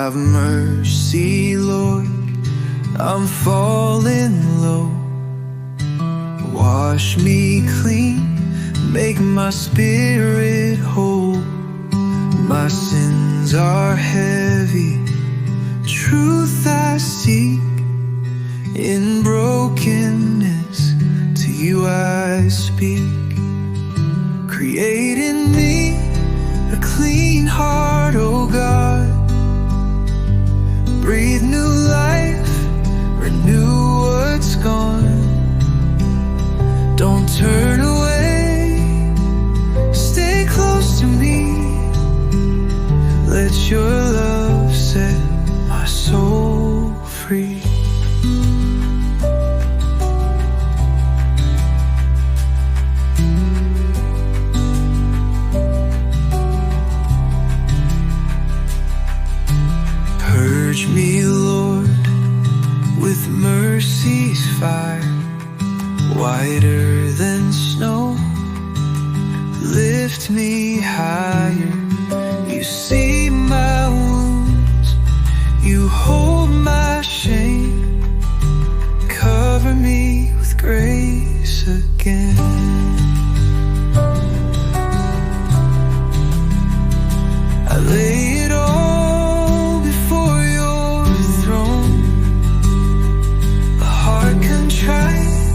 Have mercy, Lord, I'm falling low. Wash me clean, make my spirit whole. My sins are heavy, truth I seek. In brokenness, to you I speak. Create in me a clean heart, oh God. Breathe new life, renew what's gone. Don't turn away, stay close to me. Let your love set my soul free. Purge me, Lord, with mercy's fire, whiter than snow. Lift me higher. You see my wounds, you hold my shame. Cover me with grace again. I lay it all before your throne. A heart contrite,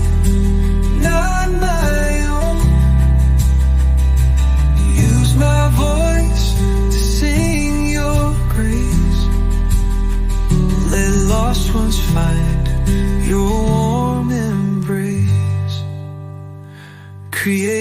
not my own. Use my voice to sing your grace. Let lost ones find your warm embrace. Create